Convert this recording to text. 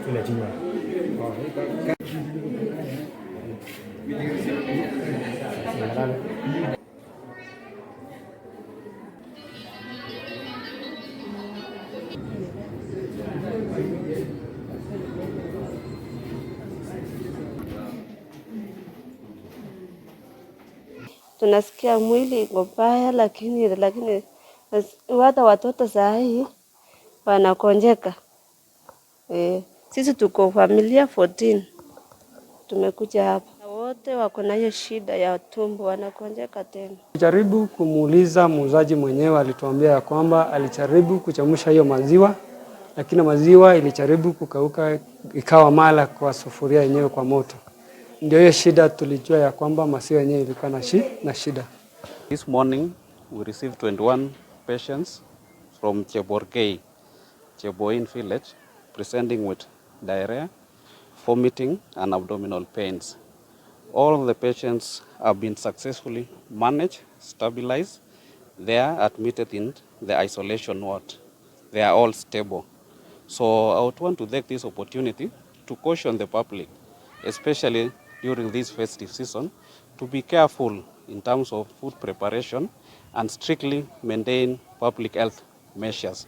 tunajua. Tunasikia mwili iko mbaya, lakini hata watoto saa hii wanakonjeka. Sisi tuko familia 14 tumekuja hapa, wote wako na hiyo shida ya tumbo, wanakonjeka tena. Jaribu kumuuliza muuzaji mwenyewe, alituambia ya kwamba alijaribu kuchemsha hiyo maziwa, lakini maziwa ilijaribu kukauka ikawa mala kwa sufuria yenyewe kwa moto. Ndio hiyo shida tulijua ya kwamba maziwa yenyewe ilikuwa na shida. This morning we received 21 patients from Cheboin village presenting with diarrhea, vomiting and abdominal pains. All of the patients have been successfully managed, stabilized. They are admitted in the isolation ward. They are all stable. So I would want to take this opportunity to caution the public, especially during this festive season, to be careful in terms of food preparation and strictly maintain public health measures.